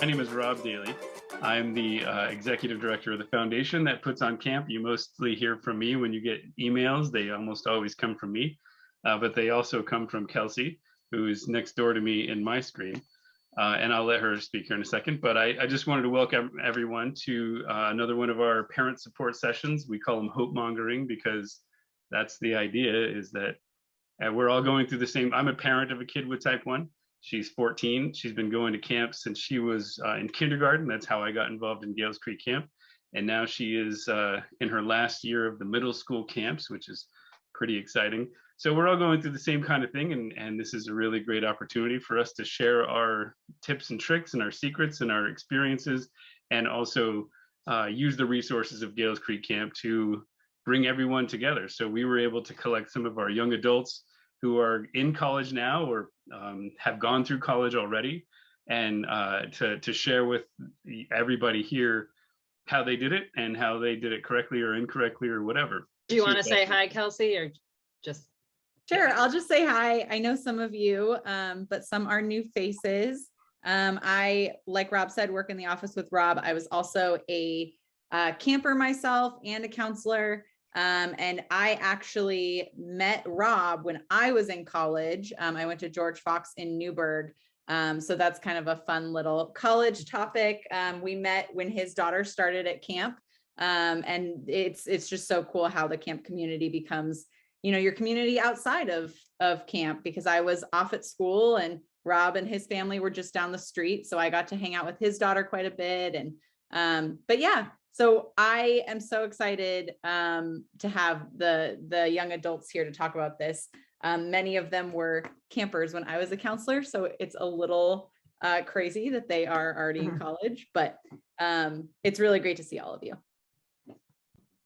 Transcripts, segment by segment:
My name is Rob Daly. I'm the executive director of the foundation that puts on camp. You mostly hear from me when you get emails. They almost always come from me, but they also come from Kelsey, who's next door to me in my screen. And I'll let her speak here in a second. But I just wanted to welcome everyone to another one of our parent support sessions. We call them Hope-mongering because that's the idea, is that we're all going through the same. I'm a parent of a kid with type 1. She's 14. She's been going to camp since she was in kindergarten. That's how I got involved in Gales Creek Camp. And now she is in her last year of the middle school camps, which is pretty exciting. So we're all going through the same kind of thing. And this is a really great opportunity for us to share our tips and tricks and our secrets and our experiences, and also use the resources of Gales Creek Camp to bring everyone together. So we were able to collect some of our young adults who are in college now or have gone through college already, and to share with everybody here how they did it and how they did it correctly or incorrectly or whatever. Do you want to say hi, Kelsey, or just? Sure, I'll just say hi. I know some of you, but some are new faces. I, like Rob said, work in the office with Rob. I was also a camper myself and a counselor. And I actually met Rob when I was in college. I went to George Fox in Newburgh. So that's kind of a fun little college topic. We met when his daughter started at camp. And it's just so cool how the camp community becomes, your community outside of camp, because I was off at school and Rob and his family were just down the street. So I got to hang out with his daughter quite a bit. And, but yeah. So I am so excited to have the young adults here to talk about this. Many of them were campers when I was a counselor, so it's a little crazy that they are already in college, but it's really great to see all of you.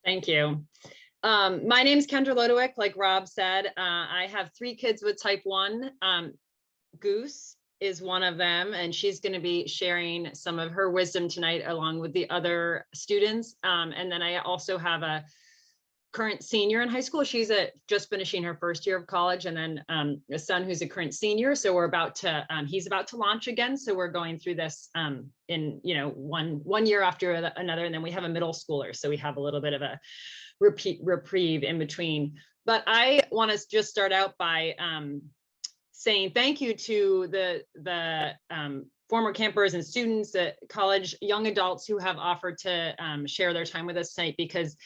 Thank you. My name's Kendra Lodowick, like Rob said. I have 3 kids with type 1. Goose is one of them, and she's going to be sharing some of her wisdom tonight along with the other students. And then I also have a current senior in high school. She's just finishing her first year of college, and then a son who's a current senior. So we're about to, he's about to launch again. So we're going through this in, one year after another, and then we have a middle schooler. So we have a little bit of a reprieve in between. But I want to just start out by saying thank you to the former campers and students, college young adults who have offered to share their time with us tonight, because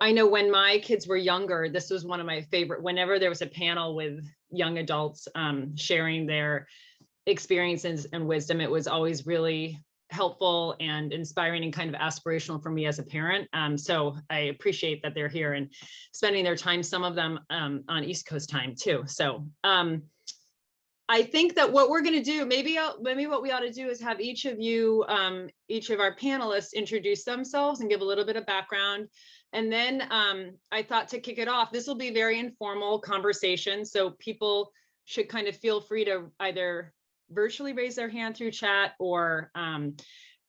I know when my kids were younger, this was one of my favorite. Whenever there was a panel with young adults sharing their experiences and wisdom, it was always really helpful and inspiring and kind of aspirational for me as a parent. So I appreciate that they're here and spending their time, some of them on East Coast time too. So I think that what we're going to do, maybe what we ought to do is have each of you, each of our panelists introduce themselves and give a little bit of background. And then I thought to kick it off, this will be very informal conversation. So people should kind of feel free to either virtually raise their hand through chat or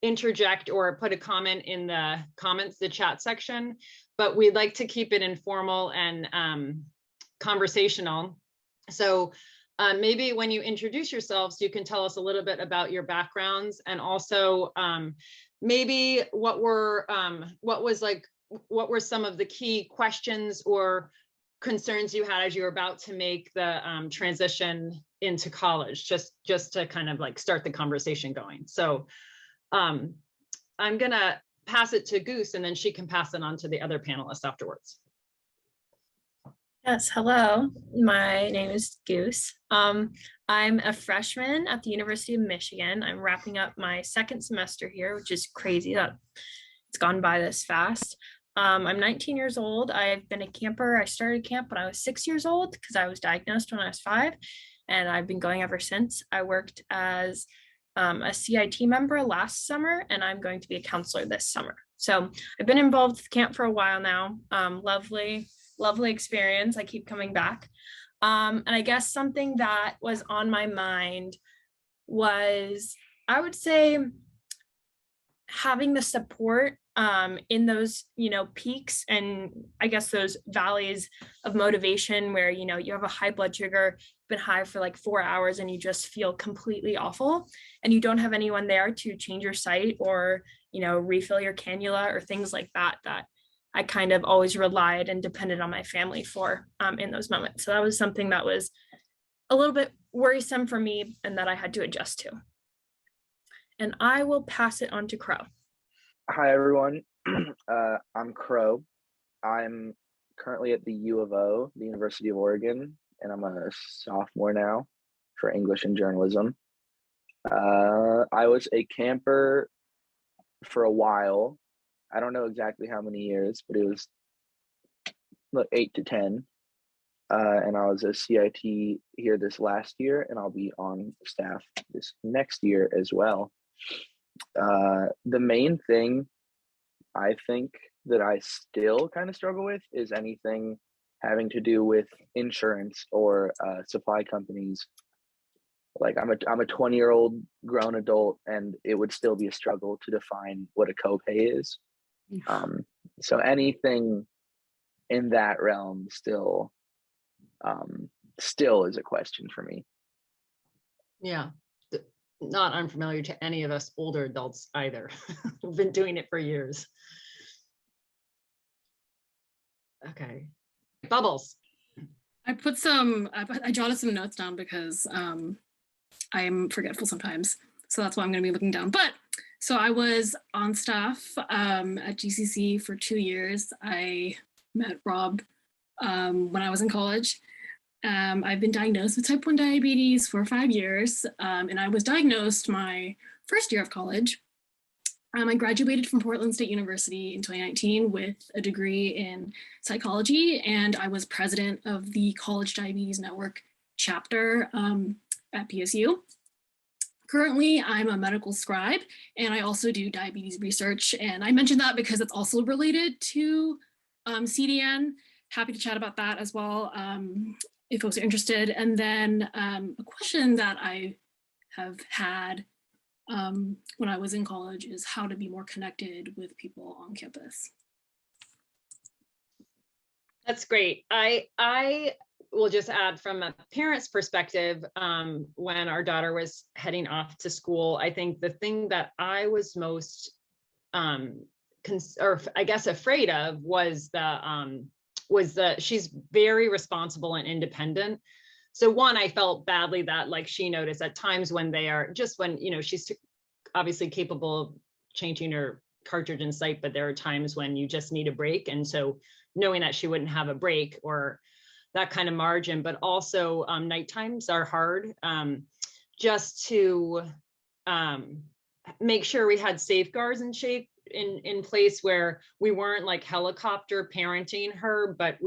interject or put a comment in the chat section. But we'd like to keep it informal and conversational. So maybe when you introduce yourselves, you can tell us a little bit about your backgrounds, and also maybe what were some of the key questions or concerns you had as you were about to make the transition into college, just to kind of like start the conversation going. So I'm gonna pass it to Goose, and then she can pass it on to the other panelists afterwards. Yes, hello, my name is Goose. I'm a freshman at the University of Michigan. I'm wrapping up my 2nd semester here, which is crazy that it's gone by this fast. I'm 19 years old. I've been a camper. I started camp when I was 6 years old because I was diagnosed when I was 5, and I've been going ever since. I worked as a CIT member last summer, and I'm going to be a counselor this summer. So I've been involved with camp for a while now. Lovely experience. I keep coming back. And I guess something that was on my mind was, I would say, having the support in those, peaks and I guess those valleys of motivation where, you have a high blood sugar, been high for like 4 hours and you just feel completely awful and you don't have anyone there to change your site or, refill your cannula or things like that, that I kind of always relied and depended on my family for in those moments. So that was something that was a little bit worrisome for me and that I had to adjust to. And I will pass it on to Crow. Hi, everyone. I'm Crow. I'm currently at the U of O, the University of Oregon, and I'm a sophomore now for English and journalism. I was a camper for a while. I don't know exactly how many years, but it was 8 to 10. And I was a CIT here this last year, and I'll be on staff this next year as well. The main thing I think that I still kind of struggle with is anything having to do with insurance or supply companies. Like I'm a 20-year-old grown adult, and it would still be a struggle to define what a copay is. So anything in that realm still is a question for me. Yeah. Not unfamiliar to any of us older adults either. We've been doing it for years. Okay. Bubbles. I jotted some notes down because I am forgetful sometimes. So that's why I'm going to be looking down. But so I was on staff at GCC for 2 years. I met Rob when I was in college. I've been diagnosed with type 1 diabetes for 5 years, and I was diagnosed my first year of college. I graduated from Portland State University in 2019 with a degree in psychology, and I was president of the College Diabetes Network chapter at PSU. Currently, I'm a medical scribe, and I also do diabetes research, and I mentioned that because it's also related to CDN. Happy to chat about that as well. If folks are interested. And then a question that I have had when I was in college is how to be more connected with people on campus. That's great. I will just add from a parent's perspective, when our daughter was heading off to school, I think the thing that I was most, afraid of was she's very responsible and independent. So one, I felt badly that like she noticed at times when she's obviously capable of changing her cartridge and site, but there are times when you just need a break. And so knowing that she wouldn't have a break or that kind of margin, but also night times are hard, just to make sure we had safeguards in place where we weren't like helicopter parenting her, but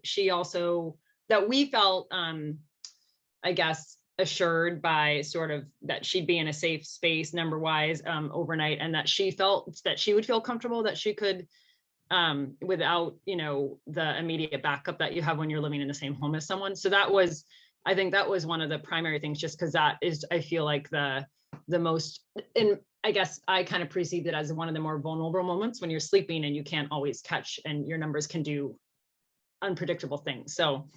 she also that we felt, I guess, assured by sort of that she'd be in a safe space number wise overnight, and that she felt that she would feel comfortable that she could without, the immediate backup that you have when you're living in the same home as someone. So I think that was one of the primary things, just because that is, I feel like the most, and I guess I kind of perceived it as one of the more vulnerable moments when you're sleeping and you can't always catch, and your numbers can do unpredictable things. So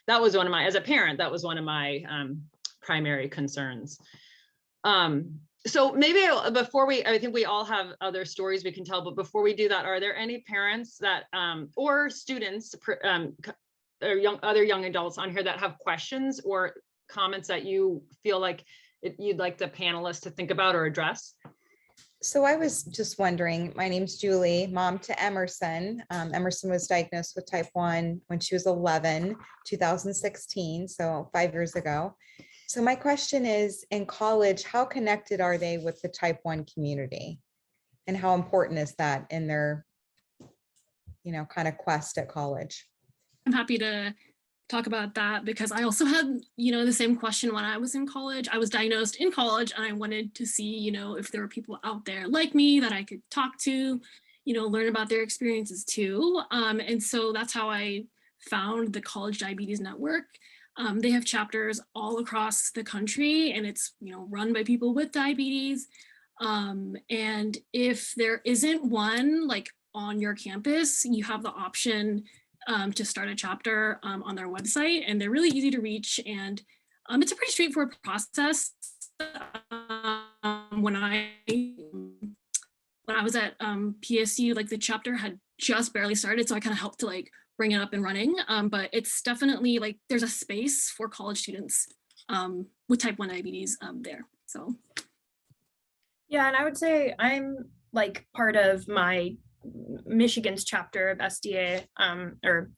that was as a parent, that was one of my primary concerns. So maybe I think we all have other stories we can tell, but before we do that, are there any parents that, or students, or other young adults on here that have questions or comments that you feel like you'd like the panelists to think about or address? So I was just wondering, my name's Julie, mom to Emerson. Emerson was diagnosed with type 1 when she was 11, 2016, so 5 years ago. So my question is, in college, how connected are they with the type 1 community? And how important is that in their, kind of quest at college? I'm happy to talk about that because I also had, the same question when I was in college. I was diagnosed in college and I wanted to see, if there were people out there like me that I could talk to, learn about their experiences too. And so that's how I found the College Diabetes Network. They have chapters all across the country, and it's, run by people with diabetes. And if there isn't one like on your campus, you have the option to start a chapter on their website, and they're really easy to reach. And it's a pretty straightforward process. When I was at PSU, like the chapter had just barely started, so I kind of helped to like bring it up and running. But it's definitely like there's a space for college students with type 1 diabetes there. So Yeah, and I would say I'm like part of my Michigan's chapter of SDA, or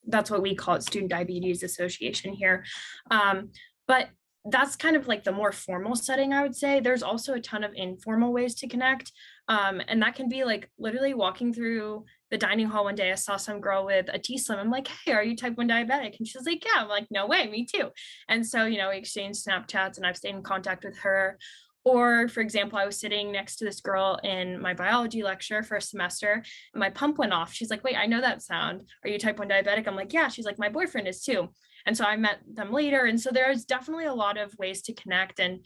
that's what we call it, Student Diabetes Association here. But that's kind of like the more formal setting, I would say. There's also a ton of informal ways to connect. And that can be like literally walking through the dining hall one day. I saw some girl with a T-Slim. I'm like, hey, are you type 1 diabetic? And she's like, yeah. I'm like, no way, me too. And so, you know, we exchanged Snapchats and I've stayed in contact with her. Or for example, I was sitting next to this girl in my biology lecture for a semester and my pump went off. She's like, wait, I know that sound. Are you type 1 diabetic? I'm like, yeah. She's like, my boyfriend is too. And so I met them later. And so there's definitely a lot of ways to connect. And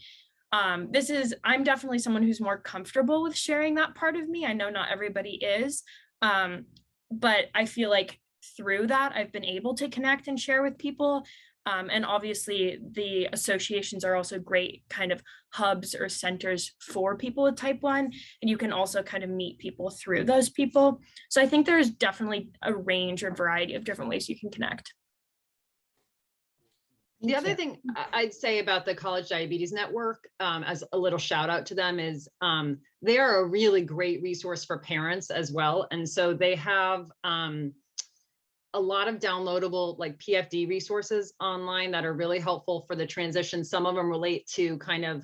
I'm definitely someone who's more comfortable with sharing that part of me. I know not everybody is, but I feel like through that, I've been able to connect and share with people. And obviously the associations are also great kind of hubs or centers for people with type 1. And you can also kind of meet people through those people. So I think there's definitely a range or variety of different ways you can connect. The other thing I'd say about the College Diabetes Network, as a little shout out to them, is they are a really great resource for parents as well. And so they have a lot of downloadable like PFD resources online that are really helpful for the transition. Some of them relate to kind of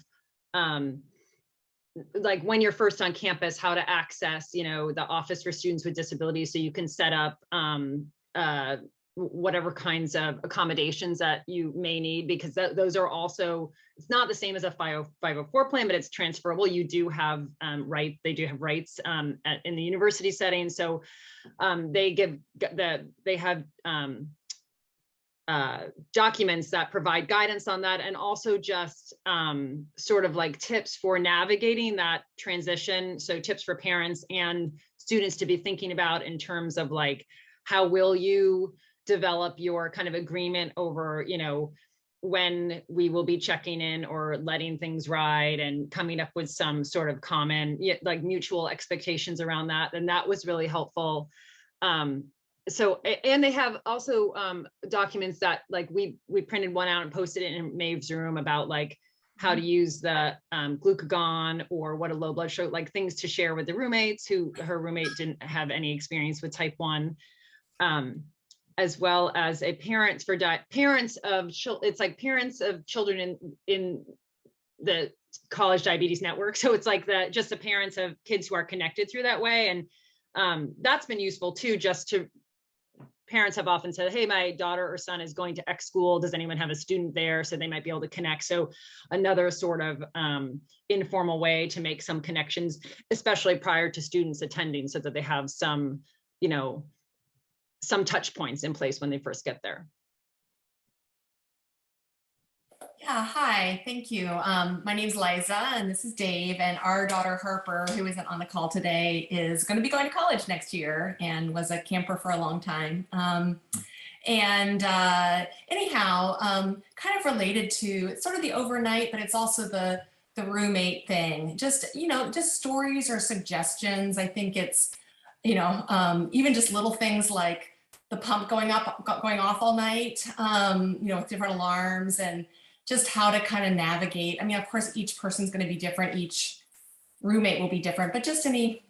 like when you're first on campus, how to access, you know, the Office for Students with Disabilities, so you can set up whatever kinds of accommodations that you may need, because those are also, it's not the same as a 504 plan, but it's transferable. You do have they do have rights in the university setting. So they have documents that provide guidance on that, and also just sort of like tips for navigating that transition. So tips for parents and students to be thinking about in terms of like, how will you develop your kind of agreement over, you know, when we will be checking in or letting things ride, and coming up with some sort of common, like mutual expectations around that. And that was really helpful. So, and they have also documents that like we printed one out and posted it in Maeve's room about like how to use the glucagon, or what a low blood sugar, like things to share with the roommates who her roommate didn't have any experience with type 1. As well as a parents of children in the College Diabetes Network. So it's like just the parents of kids who are connected through that way. And that's been useful too, parents have often said, hey, my daughter or son is going to X school. Does anyone have a student there? So they might be able to connect. So another sort of informal way to make some connections, especially prior to students attending, so that they have some, you know, some touch points in place when they first get there. Yeah, hi, thank you. My name is Liza and this is Dave, and our daughter Harper, who isn't on the call today, is going to be going to college next year and was a camper for a long time. Anyhow, kind of related to, it's sort of the overnight, but it's also the roommate thing. Just, you know, just stories or suggestions. I think it's, you know, even just little things like the pump going off all night, you know, with different alarms, and just how to kind of navigate. I mean, of course, each person's going to be different. Each roommate will be different, but just any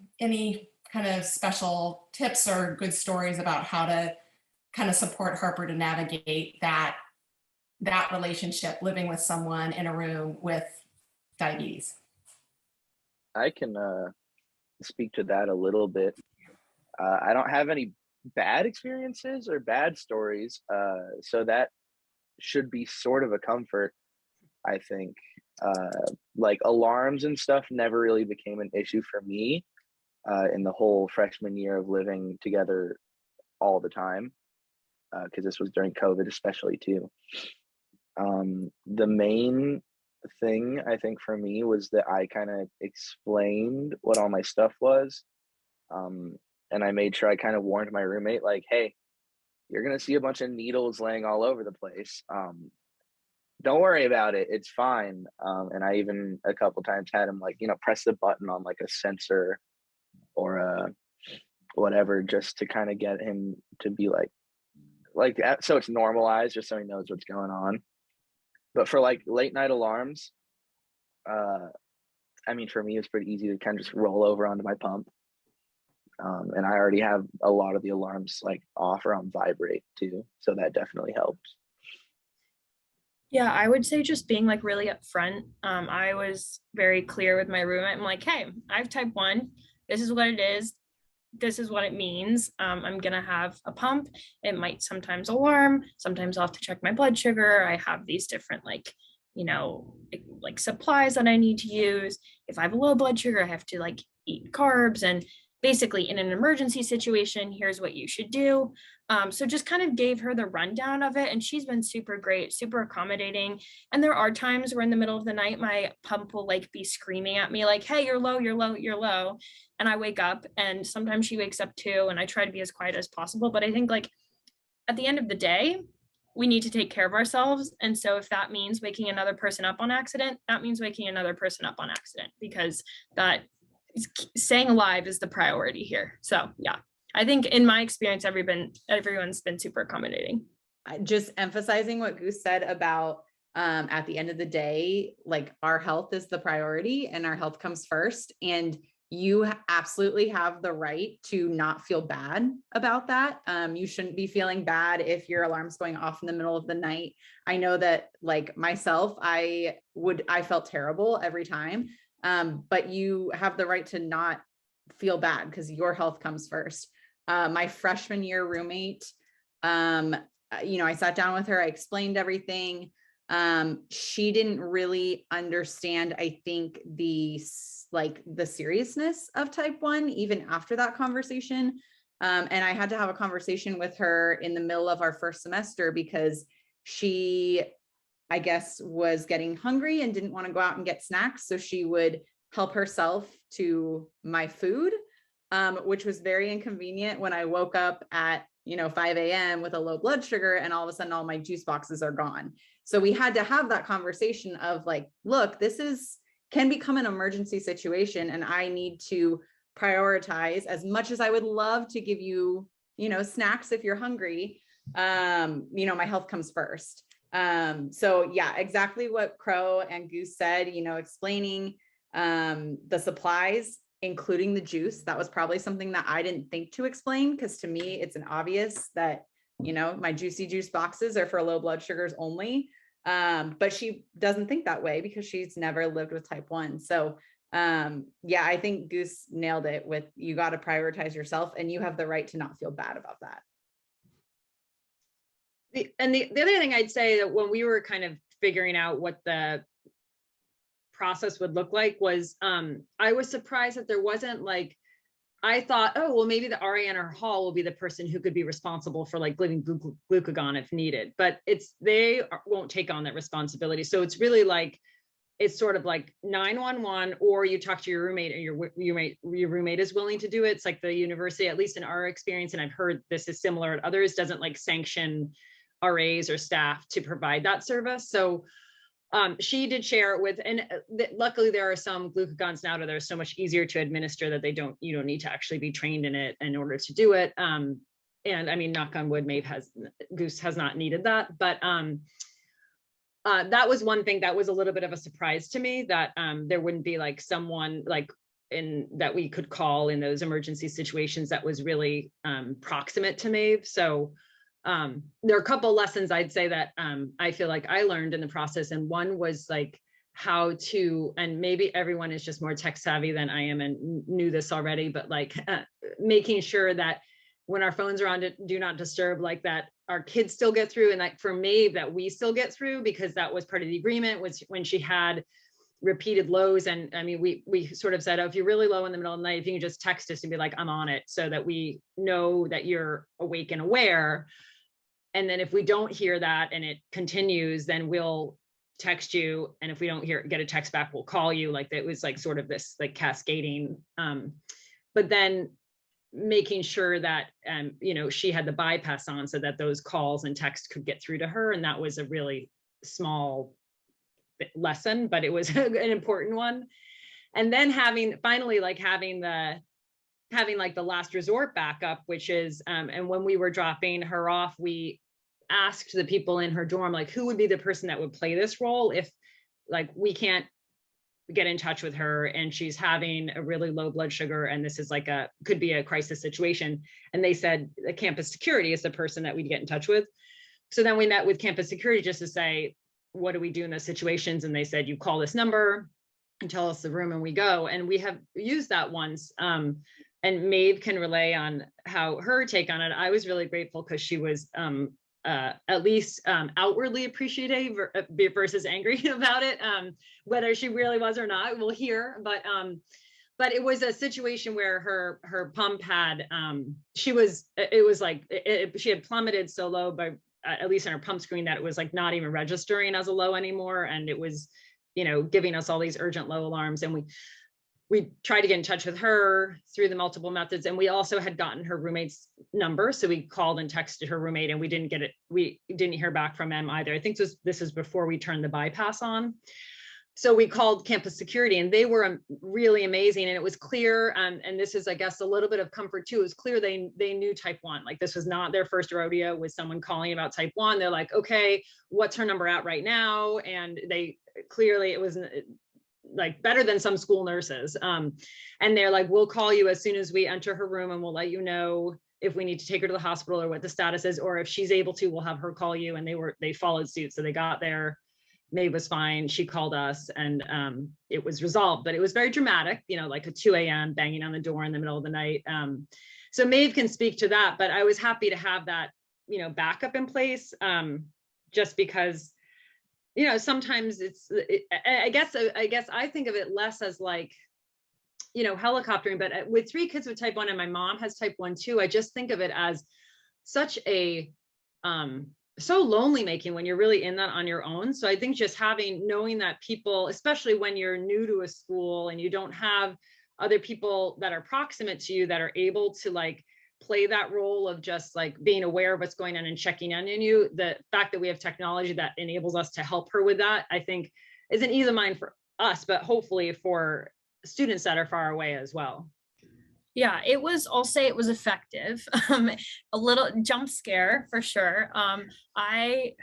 kind of special tips or good stories about how to kind of support Harper to navigate that relationship, living with someone in a room with diabetes. I can speak to that a little bit. I don't have any bad experiences or bad stories, so that should be sort of a comfort, I think. Like alarms and stuff never really became an issue for me in the whole freshman year of living together all the time, because this was during COVID especially too. The main thing, I think, for me was that I kind of explained what all my stuff was. And I made sure I kind of warned my roommate, like, hey, you're going to see a bunch of needles laying all over the place. Don't worry about it. It's fine. And I even a couple times had him, like, press the button on like a sensor or whatever, just to kind of get him to be like so it's normalized, just so he knows what's going on. But for like late night alarms, I mean, for me, it's pretty easy to kind of just roll over onto my pump. And I already have a lot of the alarms like off or on vibrate too. So that definitely helps. Yeah, I would say just being like really upfront. I was very clear with my roommate. I'm like, hey, I have type 1. This is what it is. This is what it means. I'm gonna have a pump. It might sometimes alarm. Sometimes I'll have to check my blood sugar. I have these different like supplies that I need to use. If I have a low blood sugar, I have to like eat carbs. And basically in an emergency situation, here's what you should do. So just kind of gave her the rundown of it. And she's been super great, super accommodating. And there are times where in the middle of the night, my pump will like be screaming at me like, hey, you're low, you're low, you're low. And I wake up, and sometimes she wakes up too. And I try to be as quiet as possible. But I think like at the end of the day, we need to take care of ourselves. And so if that means waking another person up on accident, that means waking another person up on accident, because that staying alive is the priority here. So yeah, I think in my experience, everyone's been super accommodating. Just emphasizing what Goose said about at the end of the day, like our health is the priority and our health comes first. And you absolutely have the right to not feel bad about that. You shouldn't be feeling bad if your alarm's going off in the middle of the night. I know that like myself, I felt terrible every time. But you have the right to not feel bad because your health comes first. My freshman year roommate, I sat down with her, I explained everything. She didn't really understand, I think, the seriousness of type 1, even after that conversation. And I had to have a conversation with her in the middle of our first semester because she, I guess, was getting hungry and didn't want to go out and get snacks. So she would help herself to my food, which was very inconvenient when I woke up at 5 a.m. with a low blood sugar, and all of a sudden all my juice boxes are gone. So we had to have that conversation of like, look, can become an emergency situation, and I need to prioritize. As much as I would love to give you, snacks if you're hungry, my health comes first. So yeah, exactly what Crow and Goose said, explaining the supplies, including the juice. That was probably something that I didn't think to explain, because to me, it's an obvious that, my juicy juice boxes are for low blood sugars only. But she doesn't think that way because she's never lived with type 1. So yeah, I think Goose nailed it with, you got to prioritize yourself and you have the right to not feel bad about that. The other thing I'd say, that when we were kind of figuring out what the process would look like was, I was surprised that there wasn't like, I thought, oh, well, maybe the RA in our hall will be the person who could be responsible for like giving glucagon if needed, but they won't take on that responsibility. So it's really like, it's sort of like 911, or you talk to your roommate, and your roommate is willing to do it. It's like the university, at least in our experience, and I've heard this is similar at others, doesn't like sanction RAs or staff to provide that service. So she did share it with, and luckily there are some glucagons now that are so much easier to administer that you don't need to actually be trained in it in order to do it. And I mean, knock on wood, Goose has not needed that, but that was one thing that was a little bit of a surprise to me, that there wouldn't be like someone like that we could call in those emergency situations that was really proximate to Maeve. So there are a couple lessons I'd say that I feel like I learned in the process. And one was like how to, and maybe everyone is just more tech savvy than I am and knew this already, but like making sure that when our phones are on do not disturb, like that our kids still get through. And like for Maeve, that we still get through, because that was part of the agreement, was when she had repeated lows. And I mean, we sort of said, oh, if you're really low in the middle of the night, if you can just text us and be like, I'm on it, so that we know that you're awake and aware. And then if we don't hear that and it continues, then we'll text you, and if we don't get a text back, we'll call you. Like it was like sort of this like cascading, but then making sure that she had the bypass on so that those calls and texts could get through to her. And that was a really small lesson, but it was an important one. And then having the last resort backup, which is and when we were dropping her off, we asked the people in her dorm, like, who would be the person that would play this role if like we can't get in touch with her and she's having a really low blood sugar and this is like could be a crisis situation. And they said the campus security is the person that we'd get in touch with. So then we met with campus security just to say, what do we do in those situations? And they said, you call this number and tell us the room and we go. And we have used that once. And Maeve can relay on how her take on it. I was really grateful because she was at least outwardly appreciative versus angry about it. Whether she really was or not, we'll hear. But it was a situation where her pump had she had plummeted so low by at least on her pump screen that it was like not even registering as a low anymore, and it was giving us all these urgent low alarms. And we tried to get in touch with her through the multiple methods. And we also had gotten her roommate's number. So we called and texted her roommate and we didn't get it. We didn't hear back from them either. I think this was before we turned the bypass on. So we called campus security and they were really amazing. And it was clear, and this is, I guess, a little bit of comfort too, it was clear they knew type 1. Like this was not their first rodeo with someone calling about type 1. They're like, okay, what's her number at right now? And they clearly, it was like better than some school nurses. And they're like, we'll call you as soon as we enter her room and we'll let you know if we need to take her to the hospital or what the status is, or if she's able to, we'll have her call you. And they followed suit. So they got there, Maeve was fine. She called us and it was resolved, but it was very dramatic, like a 2 a.m. banging on the door in the middle of the night. So Maeve can speak to that, but I was happy to have that, backup in place just because sometimes I guess I think of it less as like, helicoptering, but with 3 kids with type 1 and my mom has type 1 too, I just think of it as such a, so lonely making when you're really in that on your own. So I think just knowing that people, especially when you're new to a school and you don't have other people that are proximate to you that are able to like play that role of just like being aware of what's going on and checking in on you. The fact that we have technology that enables us to help her with that, I think is an ease of mind for us, but hopefully for students that are far away as well. Yeah, I'll say it was effective. A little jump scare for sure. I've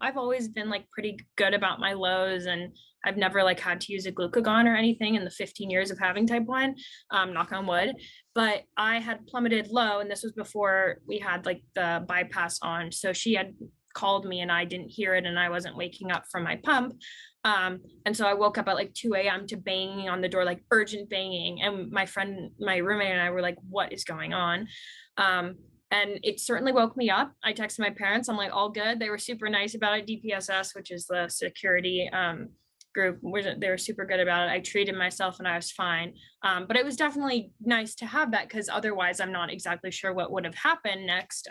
always been like pretty good about my lows, and I've never like had to use a glucagon or anything in the 15 years of having type 1, knock on wood, but I had plummeted low, and this was before we had like the bypass on. So she had called me and I didn't hear it and I wasn't waking up from my pump. And so I woke up at like 2 a.m. to banging on the door, like urgent banging. And my roommate and I were like, what is going on? And it certainly woke me up. I texted my parents. I'm like, all good. They were super nice about it. DPSS, which is the security group, they were super good about it. I treated myself and I was fine. But it was definitely nice to have that because otherwise I'm not exactly sure what would have happened next.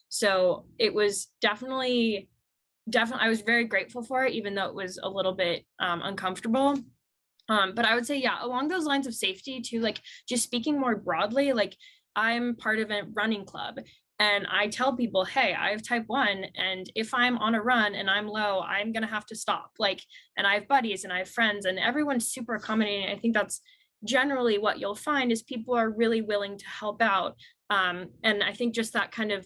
So it was definitely, I was very grateful for it, even though it was a little bit uncomfortable. But I would say, yeah, along those lines of safety too, like just speaking more broadly, like I'm part of a running club and I tell people, hey, I have type 1. And if I'm on a run and I'm low, I'm going to have to stop. Like, and I have buddies and I have friends and everyone's super accommodating. I think that's generally what you'll find is people are really willing to help out. And I think just that kind of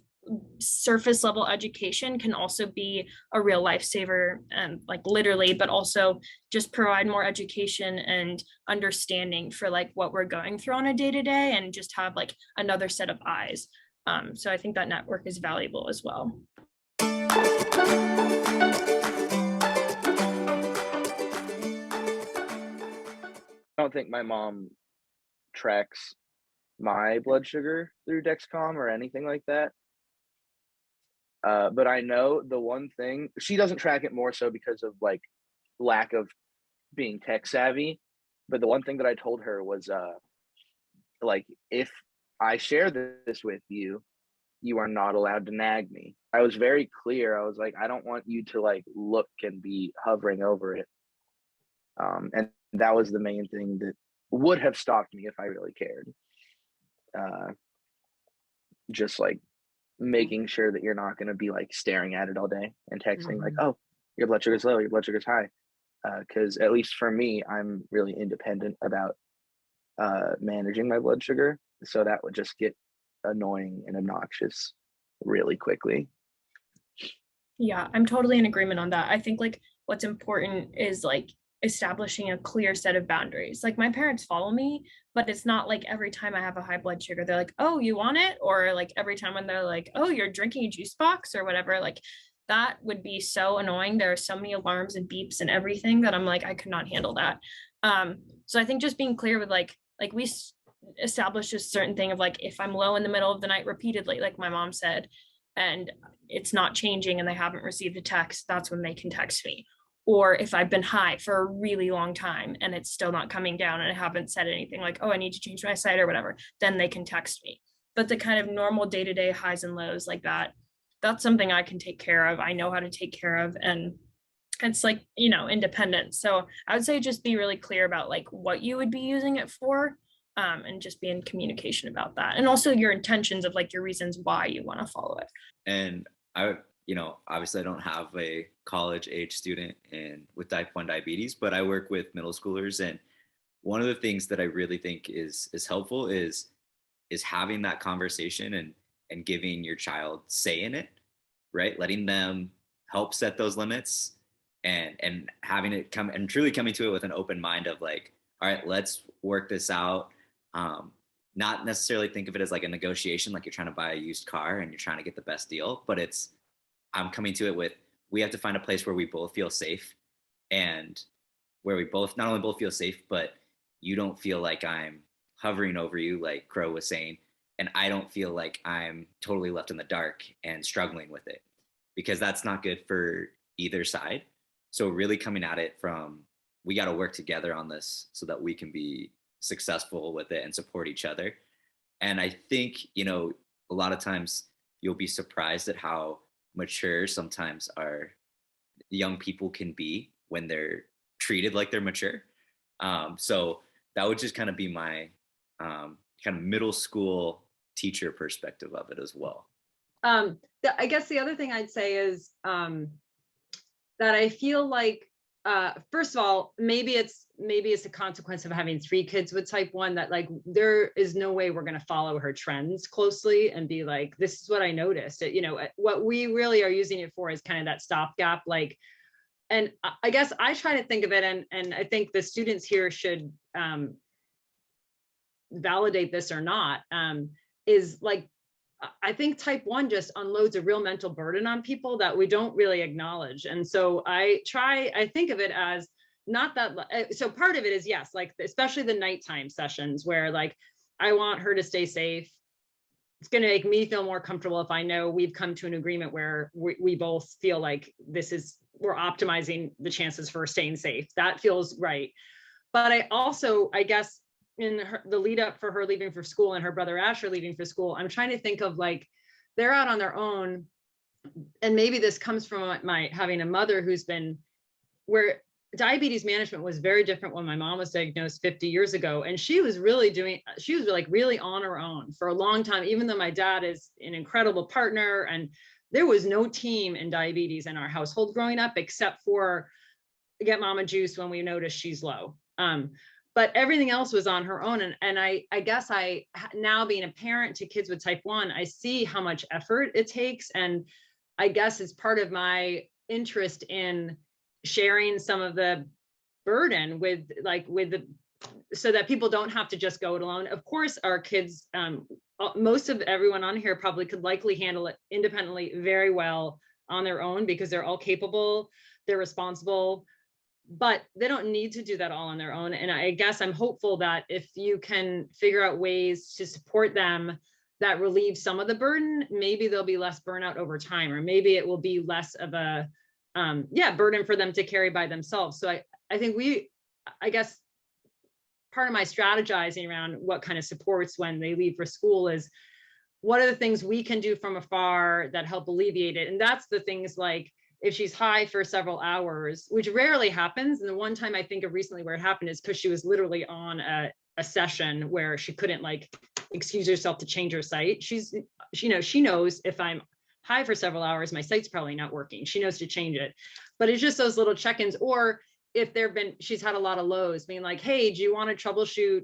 surface level education can also be a real lifesaver, and like literally, but also just provide more education and understanding for like what we're going through on a day-to-day and just have like another set of eyes. So I think that network is valuable as well. I don't think my mom tracks my blood sugar through Dexcom or anything like that. But I know the one thing, she doesn't track it more so because of like lack of being tech savvy. But the one thing that I told her was like, if I share this with you, you are not allowed to nag me. I was very clear. I was like, I don't want you to like look and be hovering over it. And that was the main thing that would have stopped me if I really cared. Just like making sure that you're not going to be like staring at it all day and texting like, oh, your blood sugar's low, your blood sugar's high. Because at least for me, I'm really independent about managing my blood sugar. So that would just get annoying and obnoxious really quickly. Yeah, I'm totally in agreement on that. I think like what's important is like establishing a clear set of boundaries. Like my parents follow me, but it's not like every time I have a high blood sugar, they're like, oh, you want it? Or like every time when they're like, oh, you're drinking a juice box or whatever, like that would be so annoying. There are so many alarms and beeps and everything that I'm like, I could not handle that. So I think just being clear with like we established a certain thing of like, if I'm low in the middle of the night repeatedly, like my mom said, and it's not changing and they haven't received a text, that's when they can text me. Or if I've been high for a really long time and it's still not coming down and I haven't said anything like, oh, I need to change my site or whatever, then they can text me. But the kind of normal day-to-day highs and lows like that, that's something I can take care of. I know how to take care of, and it's like, you know, independent. So I would say just be really clear about like what you would be using it for, and just be in communication about that. And also your intentions of like your reasons why you want to follow it. And I, you know, obviously I don't have a college age student and with type 1 diabetes, but I work with middle schoolers. And one of the things that I really think is helpful is having that conversation and giving your child say in it, right? Letting them help set those limits and having it come and truly coming to it with an open mind of like, all right, let's work this out. Not necessarily think of it as like a negotiation, like you're trying to buy a used car and you're trying to get the best deal, but I'm coming to it with, we have to find a place where we both feel safe, and where we both, not only both feel safe, but you don't feel like I'm hovering over you, like Crow was saying, and I don't feel like I'm totally left in the dark and struggling with it, because that's not good for either side. So really coming at it from, we got to work together on this so that we can be successful with it and support each other. And I think, you know, a lot of times you'll be surprised at how mature sometimes our young people can be when they're treated like they're mature. So that would just kind of be my kind of middle school teacher perspective of it as well. I guess the other thing I'd say is that I feel like, first of all, maybe it's a consequence of having 3 kids with type 1, that like there is no way we're going to follow her trends closely and be like, this is what I noticed. You know, what we really are using it for is kind of that stopgap. Like, and I guess I try to think of it, and I think the students here should validate this or not, is like, I think type 1 just unloads a real mental burden on people that we don't really acknowledge. And so I think of it as not that, so part of it is, yes, like especially the nighttime sessions where like, I want her to stay safe. It's going to make me feel more comfortable if I know we've come to an agreement where we both feel like we're optimizing the chances for staying safe. That feels right. But I also, I guess, in the lead up for her leaving for school and her brother Asher leaving for school, I'm trying to think of like, they're out on their own. And maybe this comes from my having a mother who's been, where diabetes management was very different when my mom was diagnosed 50 years ago. And she was really on her own for a long time, even though my dad is an incredible partner. And there was no team in diabetes in our household growing up, except for get mama juice when we notice she's low. But everything else was on her own. And I guess now being a parent to kids with type 1, I see how much effort it takes. And I guess it's part of my interest in sharing some of the burden so that people don't have to just go it alone. Of course, our kids, most of everyone on here probably could likely handle it independently very well on their own, because they're all capable, they're responsible, but they don't need to do that all on their own. And I guess I'm hopeful that if you can figure out ways to support them that relieve some of the burden, maybe there'll be less burnout over time, or maybe it will be less of a burden for them to carry by themselves. So I think I guess part of my strategizing around what kind of supports when they leave for school is what are the things we can do from afar that help alleviate it? And that's the things like if she's high for several hours, which rarely happens. And the one time I think of recently where it happened is because she was literally on a session where she couldn't like excuse herself to change her site. She knows if I'm high for several hours, my site's probably not working. She knows to change it. But it's just those little check-ins. Or if she's had a lot of lows, being like, hey, do you want to troubleshoot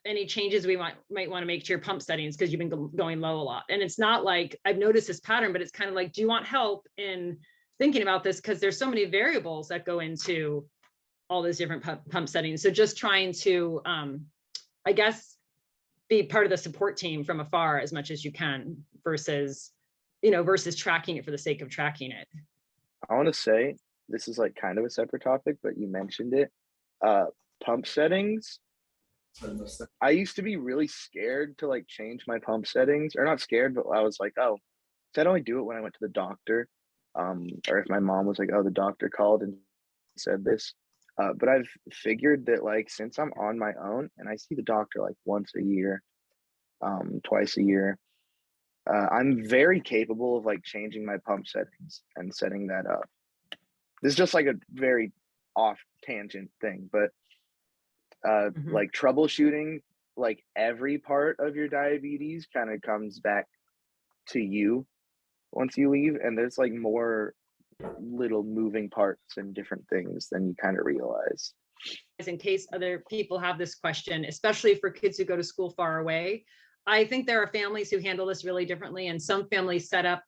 any changes we might want to make to your pump settings because you've been going low a lot? And it's not like I've noticed this pattern, but it's kind of like, do you want help in thinking about this? Because there's so many variables that go into all those different pump settings. So just trying to, I guess, be part of the support team from afar as much as you can versus tracking it for the sake of tracking it. I want to say this is like kind of a separate topic, but you mentioned it. Pump settings. I used to be really scared to like change my pump settings, or not scared, but I was like, oh, I'd only do it when I went to the doctor. Or if my mom was like, oh, the doctor called and said this. But I've figured that like, since I'm on my own and I see the doctor like once a year, twice a year, I'm very capable of like changing my pump settings and setting that up. This is just like a very off tangent thing, but like troubleshooting like every part of your diabetes kind of comes back to you once you leave, and there's like more little moving parts and different things than you kind of realize. In case other people have this question, especially for kids who go to school far away, I think there are families who handle this really differently, and some families set up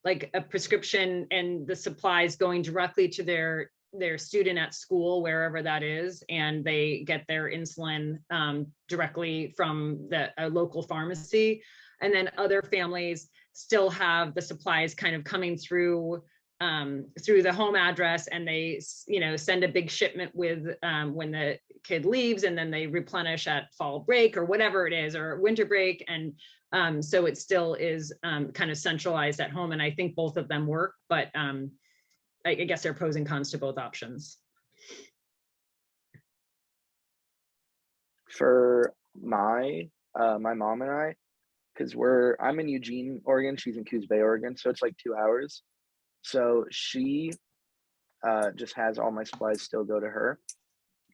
like a prescription and the supplies going directly to their student at school, wherever that is, and they get their insulin directly from a local pharmacy. And then other families still have the supplies kind of coming through the home address, and they send a big shipment with when the kid leaves, and then they replenish at fall break or whatever it is, or winter break. And so it still is kind of centralized at home. And I think both of them work, but I guess there are pros and cons to both options. For my mom and I, because I'm in Eugene, Oregon, she's in Coos Bay, Oregon, so it's like 2 hours. So she just has all my supplies still go to her,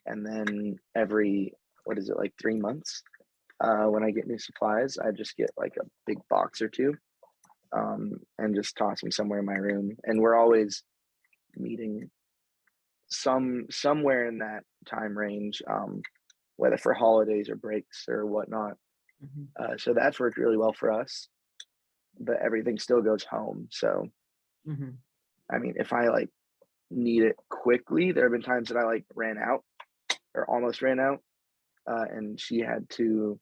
and then every, like 3 months, when I get new supplies, I just get like a big box or two, and just toss them somewhere in my room. And we're always meeting somewhere in that time range, whether for holidays or breaks or whatnot. So that's worked really well for us, but everything still goes home. So I mean, if I like need it quickly, there have been times that I like ran out or almost ran out, and she had to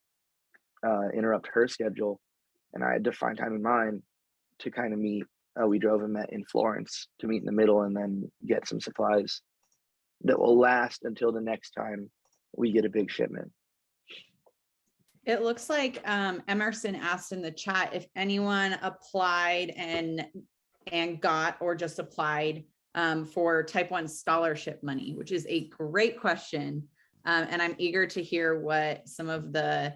interrupt her schedule, and I had to find time in mine to kind of meet. We drove and met in Florence to meet in the middle, and then get some supplies that will last until the next time we get a big shipment. It looks like Emerson asked in the chat if anyone applied and got or just applied for type 1 scholarship money, which is a great question. And I'm eager to hear what some of the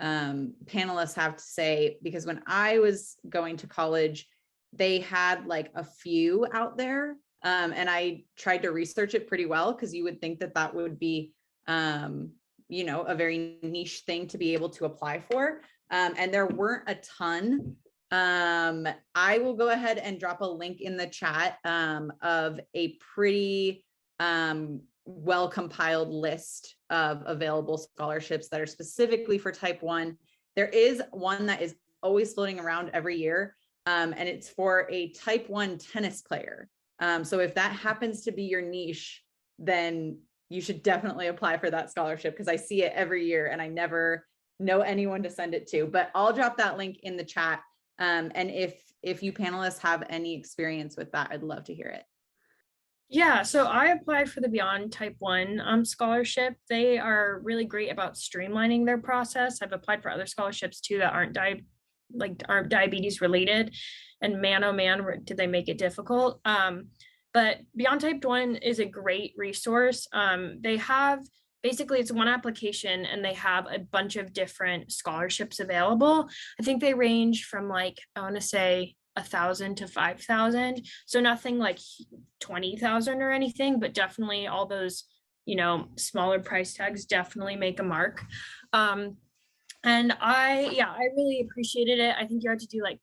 panelists have to say, because when I was going to college, they had like a few out there, and I tried to research it pretty well, because you would think that would be a very niche thing to be able to apply for. And there weren't a ton. I will go ahead and drop a link in the chat of a pretty well compiled list of available scholarships that are specifically for type 1. There is one that is always floating around every year, and it's for a type 1 tennis player. So if that happens to be your niche, then you should definitely apply for that scholarship, because I see it every year and I never know anyone to send it to. But I'll drop that link in the chat. And if you panelists have any experience with that, I'd love to hear it. Yeah, so I applied for the Beyond Type 1 scholarship. They are really great about streamlining their process. I've applied for other scholarships too that aren't diabetes related, and man, oh man, did they make it difficult. But Beyond Type 1 is a great resource. They have basically it's one application and they have a bunch of different scholarships available. I think they range from like, I want to say 1,000 to 5,000. So nothing like 20,000 or anything, but definitely all those, you know, smaller price tags definitely make a mark. And I really appreciated it. I think you had to do like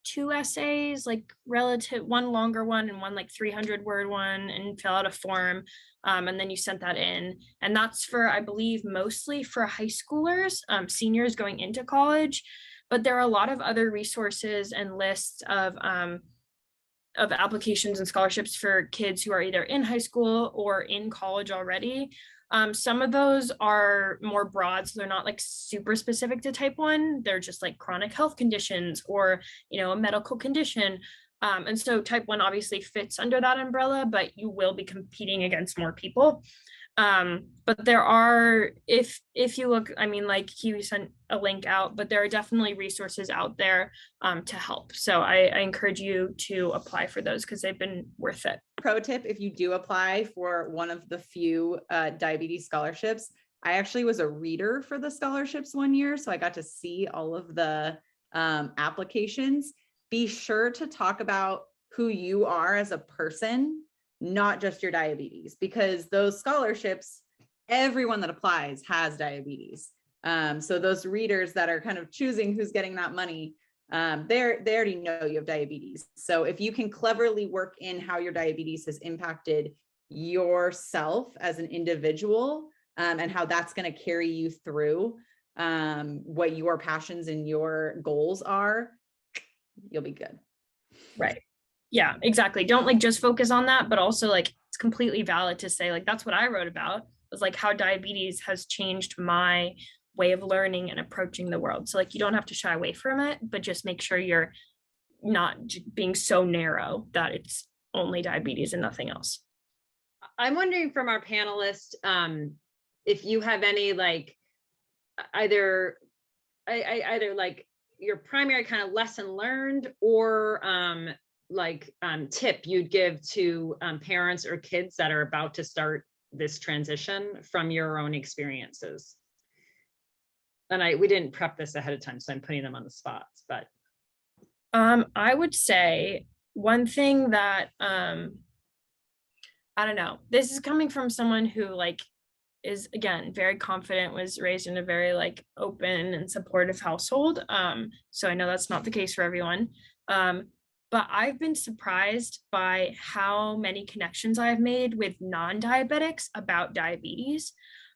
2 essays, like one longer one and one like 300-word one, and fill out a form. And then you sent that in. And that's for, I believe, mostly for high schoolers, seniors going into college. But there are a lot of other resources and lists of applications and scholarships for kids who are either in high school or in college already. Some of those are more broad, so they're not like super specific to type 1. They're just like chronic health conditions or, you know, a medical condition. And so type 1 obviously fits under that umbrella, but you will be competing against more people. But there are, if you look, I mean, like he sent a link out, but there are definitely resources out there to help. So I encourage you to apply for those because they've been worth it. Pro tip, if you do apply for one of the few diabetes scholarships, I actually was a reader for the scholarships one year, so I got to see all of the applications. Be sure to talk about who you are as a person, not just your diabetes, because those scholarships, everyone that applies has diabetes. So those readers that are kind of choosing who's getting that money, they already know you have diabetes. So if you can cleverly work in how your diabetes has impacted yourself as an individual, and how that's going to carry you through what your passions and your goals are, you'll be good. Right. Yeah, exactly. Don't like just focus on that, but also like it's completely valid to say like that's what I wrote about, was like how diabetes has changed my way of learning and approaching the world. So like you don't have to shy away from it, but just make sure you're not being so narrow that it's only diabetes and nothing else. I'm wondering from our panelists, if you have any like either like your primary kind of lesson learned or tip you'd give to parents or kids that are about to start this transition from your own experiences. And we didn't prep this ahead of time, so I'm putting them on the spots, but I would say one thing that I don't know, this is coming from someone who like is again very confident, was raised in a very like open and supportive household. So I know that's not the case for everyone. But I've been surprised by how many connections I've made with non-diabetics about diabetes.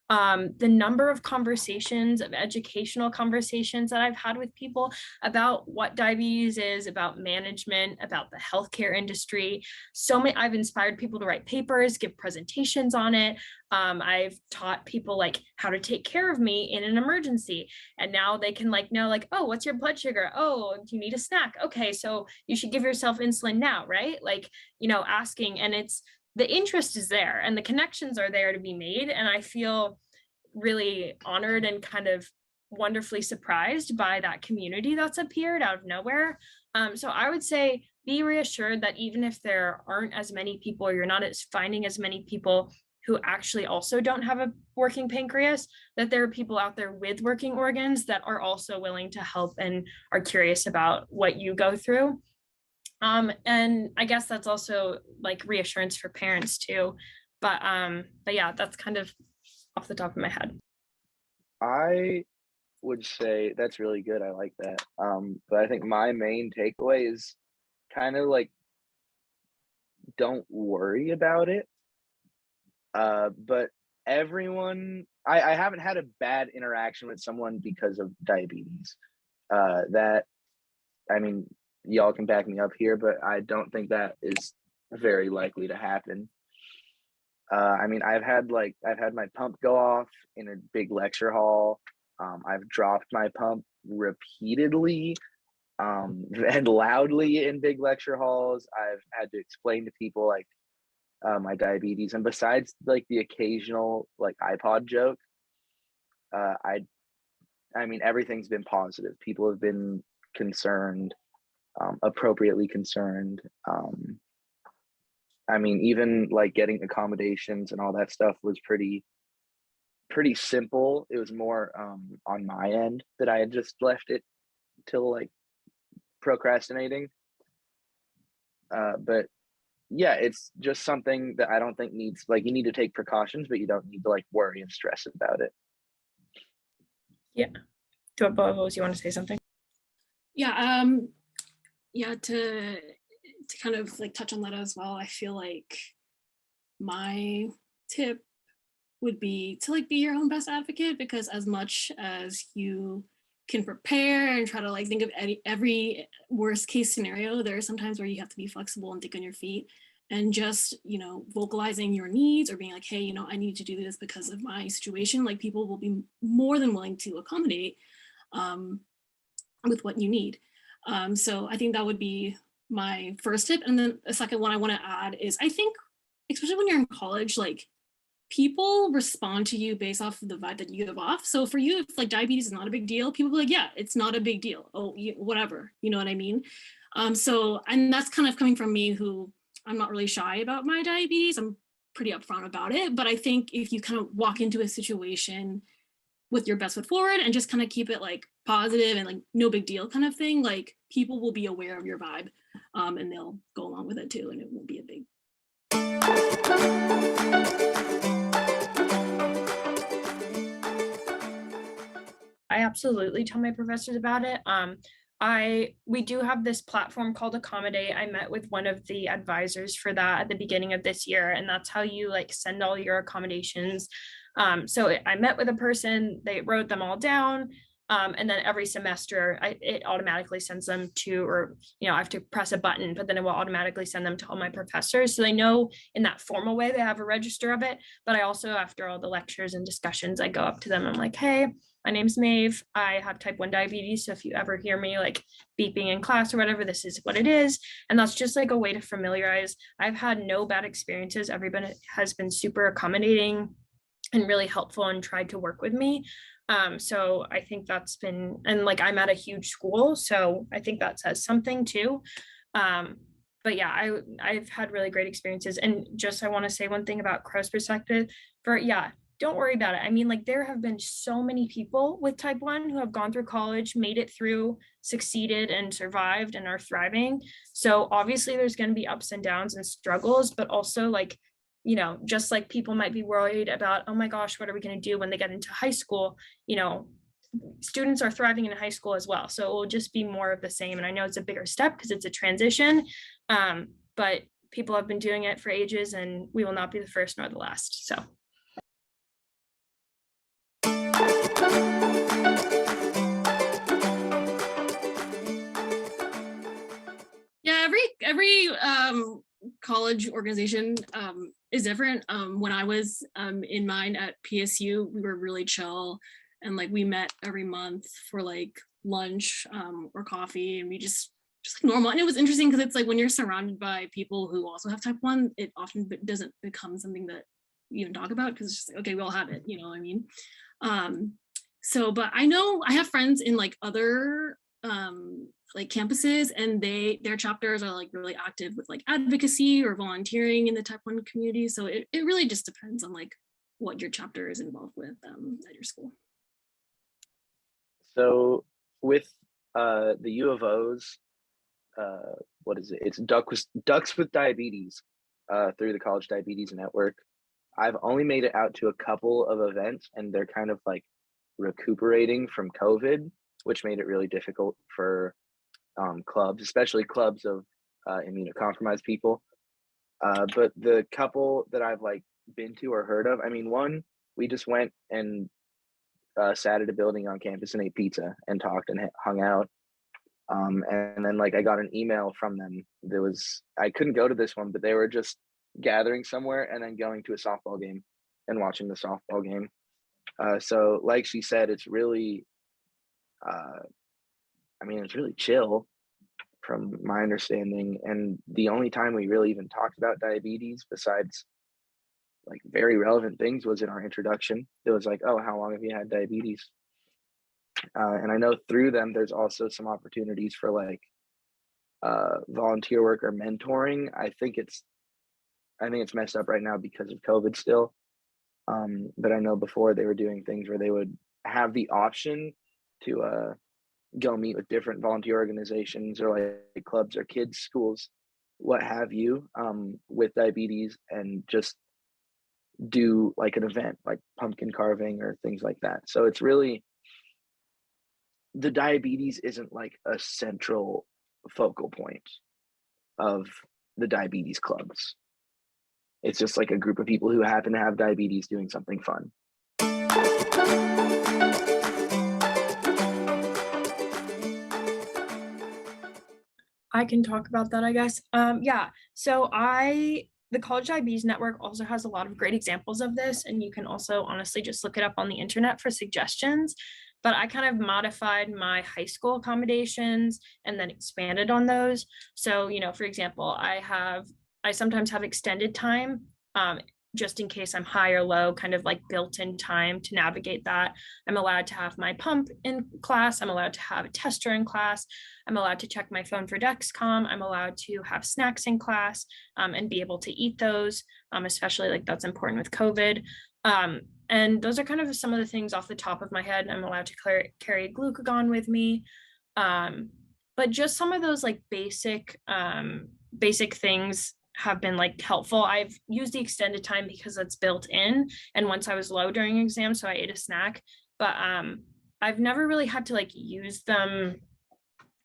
The number of conversations, of educational conversations that I've had with people about what diabetes is, about management, about the healthcare industry. So many, I've inspired people to write papers, give presentations on it. I've taught people like how to take care of me in an emergency. And now they can like know like, oh, what's your blood sugar? Oh, do you need a snack? Okay, so you should give yourself insulin now, right? Like, you know, asking, and it's, the interest is there and the connections are there to be made. And I feel really honored and kind of wonderfully surprised by that community that's appeared out of nowhere. So I would say be reassured that even if there aren't as many people, or you're not finding as many people who actually also don't have a working pancreas, that there are people out there with working organs that are also willing to help and are curious about what you go through. And I guess that's also like reassurance for parents too. But yeah, that's kind of off the top of my head. I would say that's really good. I like that. But I think my main takeaway is kind of like, don't worry about it. But everyone, I haven't had a bad interaction with someone because of diabetes. That, I mean, y'all can back me up here, but I don't think that is very likely to happen. I mean, I've had my pump go off in a big lecture hall. I've dropped my pump repeatedly and loudly in big lecture halls. I've had to explain to people like my diabetes, and besides like the occasional like iPod joke, I mean, everything's been positive. People have been concerned, appropriately concerned. I mean, even like getting accommodations and all that stuff was pretty pretty simple. It was more on my end that I had just left it till like procrastinating. But yeah, it's just something that I don't think needs, like, you need to take precautions, but you don't need to like worry and stress about it. Yeah. To Bubbles, you want to say something? Yeah, yeah, to kind of like touch on that as well, I feel like my tip would be to like be your own best advocate, because as much as you can prepare and try to like think of every worst case scenario, there are some times where you have to be flexible and think on your feet, and just, you know, vocalizing your needs or being like, hey, you know, I need to do this because of my situation. Like, people will be more than willing to accommodate with what you need. So I think that would be my first tip. And then the second one I want to add is, I think, especially when you're in college, like, people respond to you based off of the vibe that you give off. So for you, if like diabetes is not a big deal, people be like, yeah, it's not a big deal. Oh, whatever, you know what I mean? So, and that's kind of coming from me, who I'm not really shy about my diabetes. I'm pretty upfront about it. But I think if you kind of walk into a situation with your best foot forward and just kind of keep it like positive and like no big deal kind of thing, like, people will be aware of your vibe, and they'll go along with it too, and it won't be a big. I absolutely tell my professors about it. We do have this platform called Accommodate. I met with one of the advisors for that at the beginning of this year, and that's how you like send all your accommodations. So I met with a person, they wrote them all down. And then every semester it automatically sends them to, or, you know, I have to press a button, but then it will automatically send them to all my professors. So they know in that formal way they have a register of it. But I also, after all the lectures and discussions, I go up to them. I'm like, hey, my name's Maeve. I have type 1 diabetes. So if you ever hear me like beeping in class or whatever, this is what it is. And that's just like a way to familiarize. I've had no bad experiences. Everybody has been super accommodating and really helpful and tried to work with me. So I think that's been, and like, I'm at a huge school, so I think that says something too. But yeah, I've had really great experiences. And just, I want to say one thing about Crow's perspective don't worry about it. I mean, like, there have been so many people with type 1 who have gone through college, made it through, succeeded and survived and are thriving. So obviously there's going to be ups and downs and struggles, but also like, you know, just like people might be worried about, oh my gosh, what are we going to do when they get into high school? You know, students are thriving in high school as well. So it will just be more of the same. And I know it's a bigger step because it's a transition, but people have been doing it for ages, and we will not be the first nor the last. So. Yeah, every college organization is different. When I was in mine at PSU, we were really chill, and like, we met every month for like lunch or coffee, and we just like normal. And it was interesting because it's like, when you're surrounded by people who also have type 1, it often doesn't become something that you even talk about, because it's just like, okay, we all have it, you know what I mean? So, but I know I have friends in like other like campuses, and their chapters are like really active with like advocacy or volunteering in the type 1 community. So it really just depends on like what your chapter is involved with at your school. So with the U of O's, what is it? It's Ducks with Diabetes through the College Diabetes Network. I've only made it out to a couple of events, and they're kind of like recuperating from COVID, which made it really difficult for clubs, especially clubs of immunocompromised people. But the couple that I've like been to or heard of, I mean, one, we just went and sat at a building on campus and ate pizza and talked and hung out. And then like, I got an email from them. I couldn't go to this one, but they were just gathering somewhere and then going to a softball game and watching the softball game. So like she said, it's really, it's really chill from my understanding. And the only time we really even talked about diabetes, besides like very relevant things, was in our introduction. It was like, oh, how long have you had diabetes? And I know through them, there's also some opportunities for like volunteer work or mentoring. I think it's messed up right now because of COVID still. But I know before they were doing things where they would have the option to go meet with different volunteer organizations or like clubs or kids schools, what have you, with diabetes, and just do like an event like pumpkin carving or things like that. So it's really, the diabetes isn't like a central focal point of the diabetes clubs. It's just like a group of people who happen to have diabetes doing something fun. I can talk about that, I guess. Yeah. So the College Diabetes Network also has a lot of great examples of this, and you can also honestly just look it up on the internet for suggestions. But I kind of modified my high school accommodations and then expanded on those. So, for example, I sometimes have extended time, just in case I'm high or low, kind of like built-in time to navigate that. I'm allowed to have my pump in class. I'm allowed to have a tester in class. I'm allowed to check my phone for Dexcom. I'm allowed to have snacks in class, and be able to eat those, especially like that's important with COVID. And those are kind of some of the things off the top of my head. I'm allowed to carry a glucagon with me. But just some of those like basic things have been like helpful. I've used the extended time because it's built in. And once I was low during exam, so I ate a snack, but I've never really had to like use them.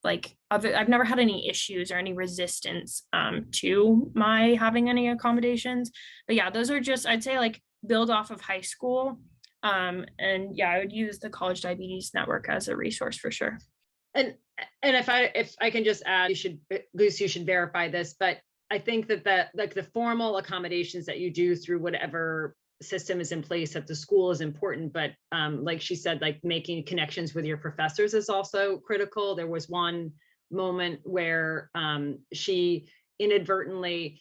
Like I've never had any issues or any resistance to my having any accommodations. But yeah, those are just, I'd say, like build off of high school. And yeah, I would use the College Diabetes Network as a resource for sure. And if I can just add, Goose, you should verify this, but I think that like the formal accommodations that you do through whatever system is in place at the school is important, but like she said, like making connections with your professors is also critical. There was one moment where she inadvertently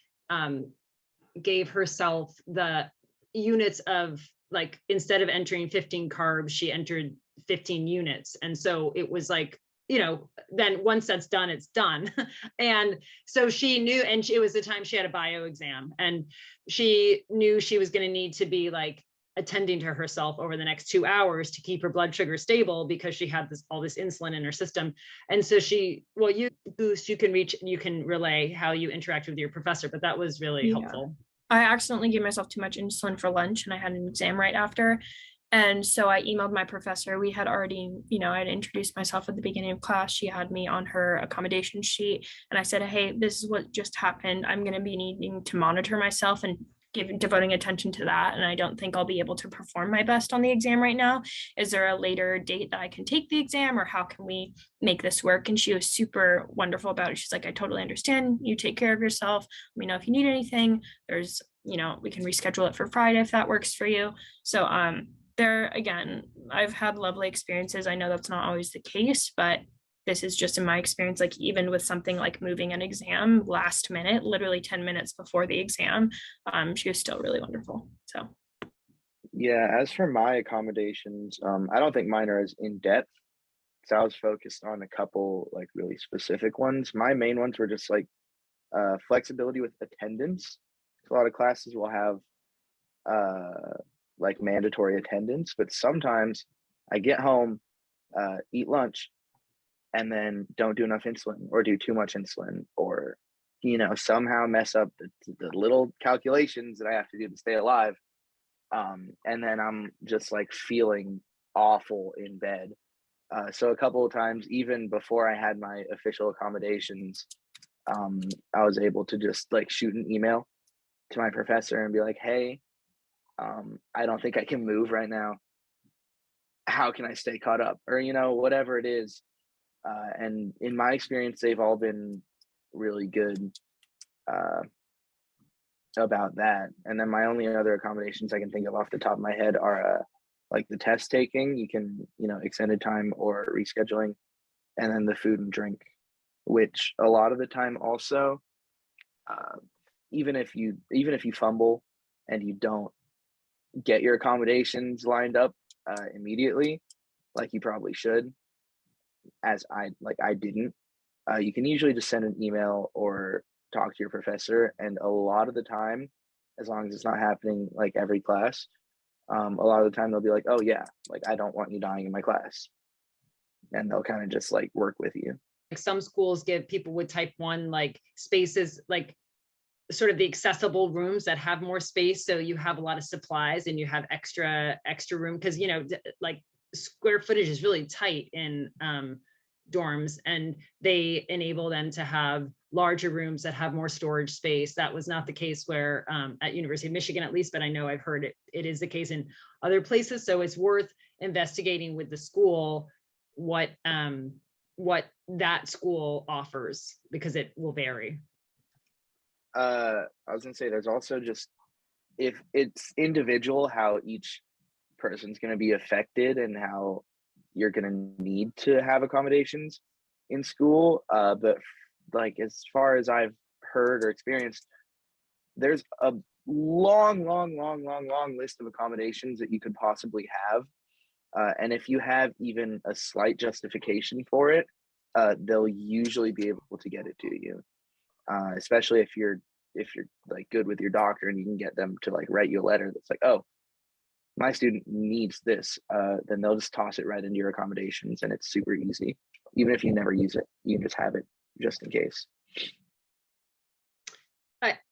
gave herself the units of, like, instead of entering 15 carbs, she entered 15 units. And so it was like, then once that's done, it's done. And so she knew, and it was the time she had a bio exam, and she knew she was going to need to be like attending to herself over the next 2 hours to keep her blood sugar stable, because she had all this insulin in her system. And so you, Goose, you can relay how you interact with your professor, but that was really helpful. I accidentally gave myself too much insulin for lunch, and I had an exam right after. And so I emailed my professor. We had already, I had introduced myself at the beginning of class. She had me on her accommodation sheet. And I said, hey, this is what just happened. I'm going to be needing to monitor myself and devoting attention to that. And I don't think I'll be able to perform my best on the exam right now. Is there a later date that I can take the exam, or how can we make this work? And she was super wonderful about it. She's like, I totally understand. You take care of yourself. Let me know if you need anything. There's, we can reschedule it for Friday if that works for you. So, there, again, I've had lovely experiences. I know that's not always the case, but this is just in my experience, like even with something like moving an exam last minute, literally 10 minutes before the exam, she was still really wonderful. So yeah, as for my accommodations, I don't think mine are as in depth, so I was focused on a couple like really specific ones. My main ones were just like flexibility with attendance. A lot of classes will have like mandatory attendance, but sometimes I get home, eat lunch, and then don't do enough insulin, or do too much insulin, or somehow mess up the little calculations that I have to do to stay alive, and then I'm just like feeling awful in bed. So a couple of times, even before I had my official accommodations, I was able to just like shoot an email to my professor and be like, hey, I don't think I can move right now. How can I stay caught up? Or, whatever it is. And in my experience, they've all been really good about that. And then my only other accommodations I can think of off the top of my head are like the test taking. You can, extended time or rescheduling, and then the food and drink, which a lot of the time also, even if you fumble and you don't get your accommodations lined up immediately, like you probably should, as I didn't, you can usually just send an email or talk to your professor, and a lot of the time, as long as it's not happening like every class, A lot of the time they'll be like, oh yeah, like I don't want you dying in my class. And they'll kind of just like work with you. Like some schools give people with type 1 like spaces, like sort of the accessible rooms that have more space. So you have a lot of supplies and you have extra room, because you know, like square footage is really tight in dorms, and they enable them to have larger rooms that have more storage space. That was not the case where at University of Michigan, at least, but I know I've heard it is the case in other places. So it's worth investigating with the school what that school offers, because it will vary. I was gonna say there's also just, if it's individual how each person's going to be affected and how you're going to need to have accommodations in school. But like, as far as I've heard or experienced, there's a long list of accommodations that you could possibly have. And if you have even a slight justification for it, they'll usually be able to get it to you. Especially if you're like good with your doctor and you can get them to like write you a letter that's like, oh, my student needs this, then they'll just toss it right into your accommodations, and it's super easy. Even if you never use it, you can just have it just in case.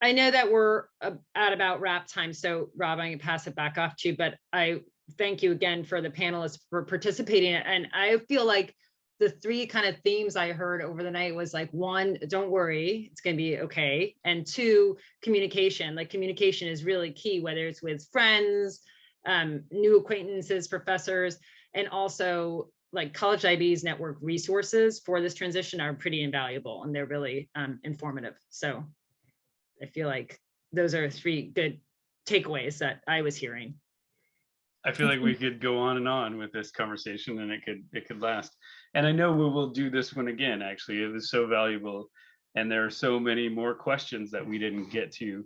I know that we're at about wrap time, so Rob, I'm gonna pass it back off to you, but I thank you again for the panelists for participating. And I feel like the three kind of themes I heard over the night was like, one, don't worry, it's going to be okay. And two, communication. Like communication is really key, whether it's with friends, new acquaintances, professors, and also like College IB's network resources for this transition are pretty invaluable, and they're really informative. So I feel like those are three good takeaways that I was hearing. I feel like we could go on with this conversation, and it could last. And I know we will do this one again. Actually, it was so valuable, and there are so many more questions that we didn't get to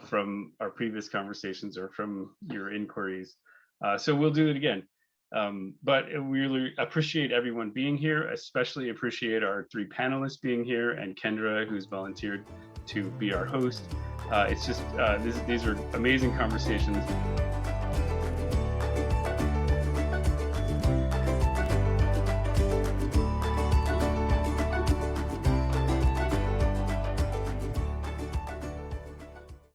from our previous conversations or from your inquiries. So we'll do it again. But we really appreciate everyone being here. Especially appreciate our three panelists being here, and Kendra, who's volunteered to be our host. It's just these are amazing conversations.